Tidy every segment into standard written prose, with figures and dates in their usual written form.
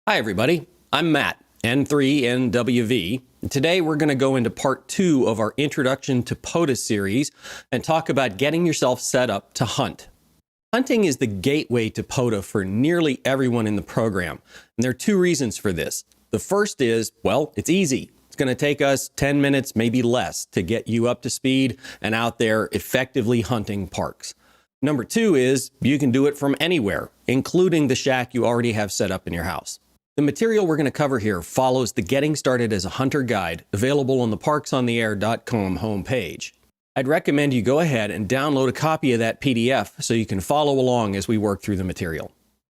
Hi everybody, I'm Matt, N3NWV. And today we're going to go into part 2 of our Introduction to POTA series and talk about getting yourself set up to hunt. Hunting is the gateway to POTA for nearly everyone in the program, and there are 2 reasons for this. The first is, well, it's easy. It's going to take us 10 minutes, maybe less, to get you up to speed and out there effectively hunting parks. Number 2 is you can do it from anywhere, including the shack you already have set up in your house. The material we're going to cover here follows the Getting Started as a Hunter guide available on the parksontheair.com homepage. I'd recommend you go ahead and download a copy of that PDF so you can follow along as we work through the material.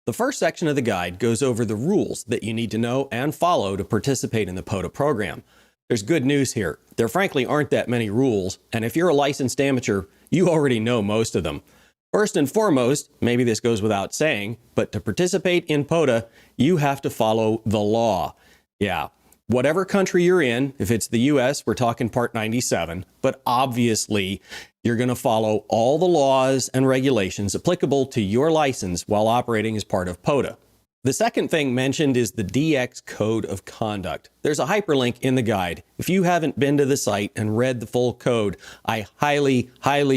The first section of the guide goes over the rules that you need to know and follow to participate in the POTA program. There's good news here. There frankly aren't that many rules, and if you're a licensed amateur, you already know most of them. First and foremost, maybe this goes without saying, but to participate in POTA, you have to follow the law. Yeah, whatever country you're in, if it's the US, we're talking Part 97, but obviously you're going to follow all the laws and regulations applicable to your license while operating as part of POTA. The second thing mentioned is the DX Code of Conduct. There's a hyperlink in the guide. If you haven't been to the site and read the full code, I highly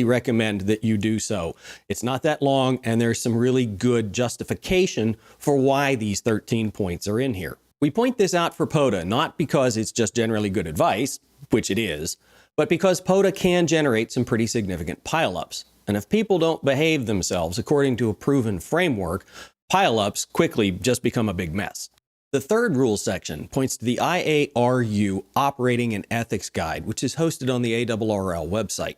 recommend that you do so. It's not that long, and there's some really good justification for why these 13 points are in here. We point this out for POTA, not because it's just generally good advice, which it is, but because POTA can generate some pretty significant pileups. And if people don't behave themselves according to a proven framework, pileups quickly just become a big mess. The third rules section points to the IARU Operating and Ethics Guide, which is hosted on the ARRL website.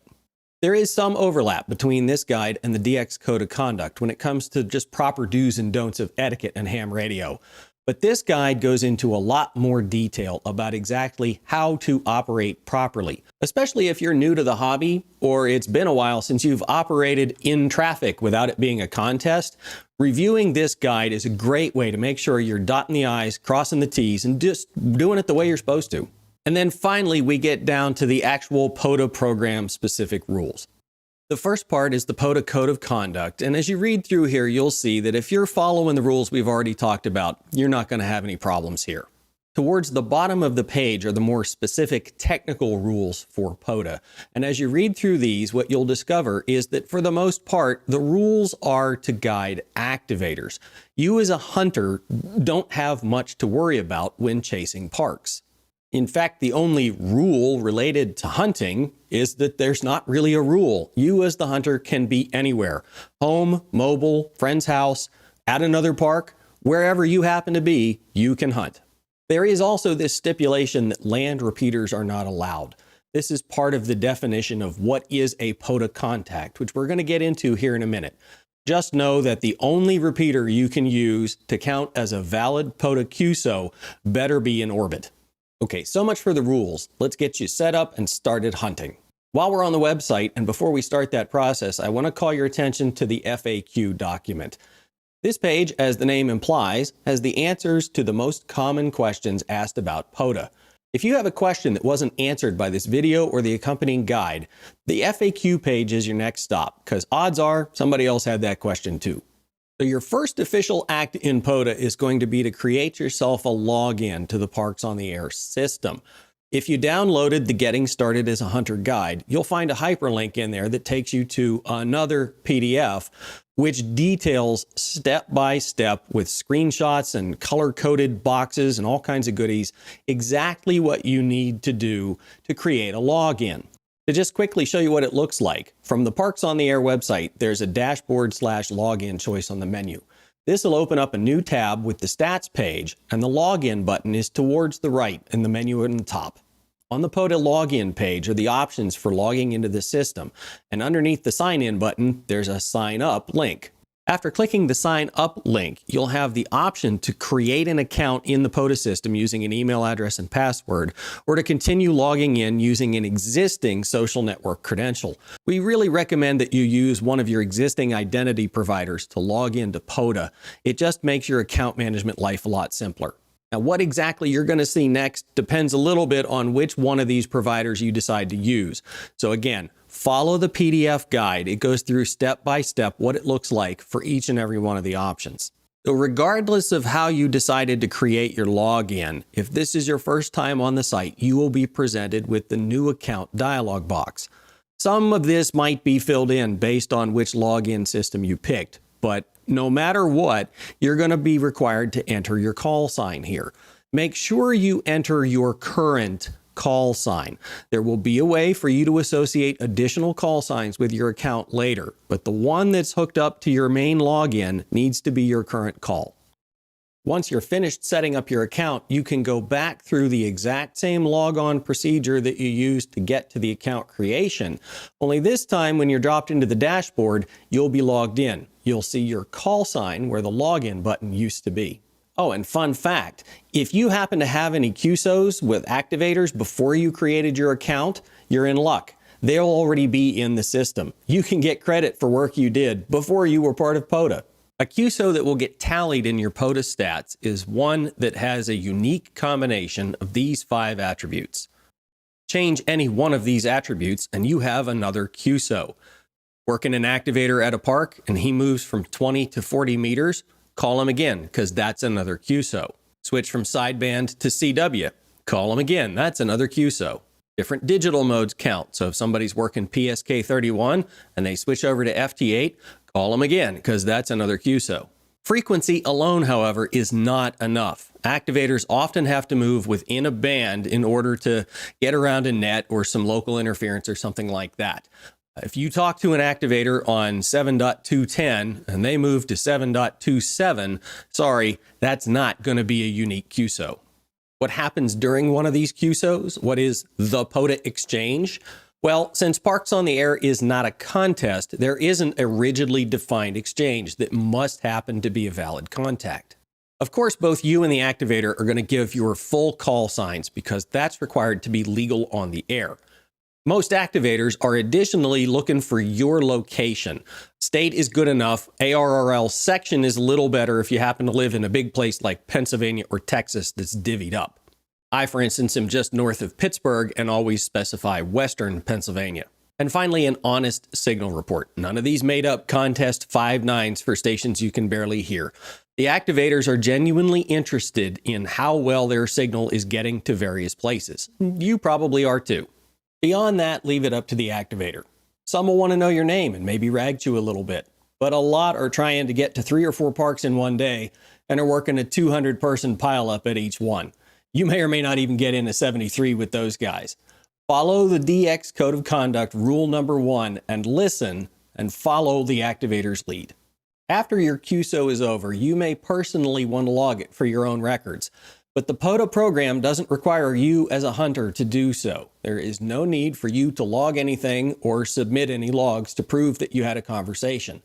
There is some overlap between this guide and the DX Code of Conduct when it comes to just proper do's and don'ts of etiquette and ham radio. But this guide goes into a lot more detail about exactly how to operate properly, especially if you're new to the hobby or it's been a while since you've operated in traffic without it being a contest. Reviewing this guide is a great way to make sure you're dotting the I's, crossing the T's, and just doing it the way you're supposed to. And then finally, we get down to the actual POTA program specific rules. The first part is the POTA Code of Conduct, and as you read through here, you'll see that if you're following the rules we've already talked about, you're not going to have any problems here. Towards the bottom of the page are the more specific technical rules for POTA, and as you read through these, what you'll discover is that for the most part, the rules are to guide activators. You as a hunter don't have much to worry about when chasing parks. In fact, the only rule related to hunting is that there's not really a rule. You as the hunter can be anywhere. Home, mobile, friend's house, at another park, wherever you happen to be, you can hunt. There is also this stipulation that land repeaters are not allowed. This is part of the definition of what is a POTA contact, which we're going to get into here in a minute. Just know that the only repeater you can use to count as a valid POTA CUSO better be in orbit. Okay, so much for the rules. Let's get you set up and started hunting. While we're on the website, and before we start that process, I want to call your attention to the FAQ document. This page, as the name implies, has the answers to the most common questions asked about POTA. If you have a question that wasn't answered by this video or the accompanying guide, the FAQ page is your next stop, because odds are somebody else had that question too. So your first official act in POTA is going to be to create yourself a login to the Parks on the Air system. If you downloaded the Getting Started as a Hunter guide, you'll find a hyperlink in there that takes you to another PDF, which details step by step with screenshots and color-coded boxes and all kinds of goodies, exactly what you need to do to create a login. To just quickly show you what it looks like, from the Parks on the Air website, there's a dashboard/login choice on the menu. This will open up a new tab with the stats page, and the login button is towards the right in the menu on the top. On the POTA login page are the options for logging into the system, and underneath the sign in button, there's a sign up link. After clicking the sign up link, you'll have the option to create an account in the POTA system using an email address and password, or to continue logging in using an existing social network credential. We really recommend that you use one of your existing identity providers to log into POTA. It just makes your account management life a lot simpler. Now, what exactly you're going to see next depends a little bit on which one of these providers you decide to use. So again, follow the PDF guide. It goes through step by step what it looks like for each and every one of the options. So regardless of how you decided to create your login, if this is your first time on the site, you will be presented with the new account dialog box. Some of this might be filled in based on which login system you picked, but no matter what, you're going to be required to enter your call sign here. Make sure you enter your current call sign. There will be a way for you to associate additional call signs with your account later, but the one that's hooked up to your main login needs to be your current call. Once you're finished setting up your account, you can go back through the exact same logon procedure that you used to get to the account creation. Only this time, when you're dropped into the dashboard, you'll be logged in. You'll see your call sign where the login button used to be. Oh, and fun fact, if you happen to have any CUSOs with activators before you created your account, you're in luck. They'll already be in the system. You can get credit for work you did before you were part of POTA. A CUSO that will get tallied in your POTA stats is one that has a unique combination of these 5 attributes. Change any one of these attributes and you have another CUSO. Working an activator at a park and he moves from 20 to 40 meters, call him again, because that's another CUSO. Switch from sideband to CW. Call him again, that's another CUSO. Different digital modes count, so if somebody's working PSK31 and they switch over to FT8, call them again, because that's another CUSO. Frequency alone, however, is not enough. Activators often have to move within a band in order to get around a net or some local interference or something like that. If you talk to an activator on 7.210 and they move to 7.27, sorry, that's not going to be a unique CUSO. What happens during one of these CUSOs? What is the POTA Exchange? Well, since Parks on the Air is not a contest, there isn't a rigidly defined exchange that must happen to be a valid contact. Of course, both you and the activator are going to give your full call signs because that's required to be legal on the air. Most activators are additionally looking for your location. State is good enough. ARRL section is a little better if you happen to live in a big place like Pennsylvania or Texas that's divvied up. I, for instance, am just north of Pittsburgh and always specify Western Pennsylvania. And finally, an honest signal report. None of these made up contest 5.9s for stations you can barely hear. The activators are genuinely interested in how well their signal is getting to various places. You probably are too. Beyond that, leave it up to the activator. Some will want to know your name and maybe rag you a little bit, but a lot are trying to get to 3 or 4 parks in one day and are working a 200-person pileup at each one. You may or may not even get in a 73 with those guys. Follow the DX Code of Conduct rule number 1 and listen and follow the activator's lead. After your CUSO is over, you may personally want to log it for your own records. But the POTA program doesn't require you as a hunter to do so. There is no need for you to log anything or submit any logs to prove that you had a conversation.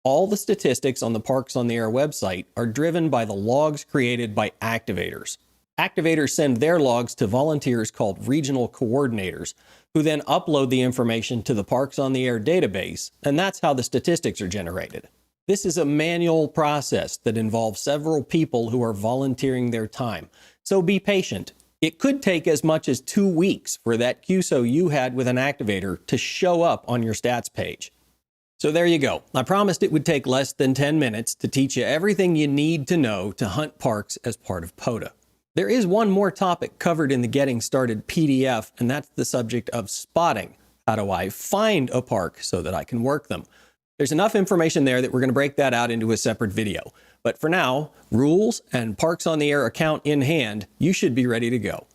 All the statistics on the Parks on the Air website are driven by the logs created by activators. Activators send their logs to volunteers called regional coordinators, who then upload the information to the Parks on the Air database, and that's how the statistics are generated. This is a manual process that involves several people who are volunteering their time. So be patient. It could take as much as 2 weeks for that CUSO you had with an activator to show up on your stats page. So there you go. I promised it would take less than 10 minutes to teach you everything you need to know to hunt parks as part of POTA. There is one more topic covered in the Getting Started PDF, and that's the subject of spotting. How do I find a park so that I can work them? There's enough information there that we're going to break that out into a separate video. But for now, rules and Parks on the Air account in hand, you should be ready to go.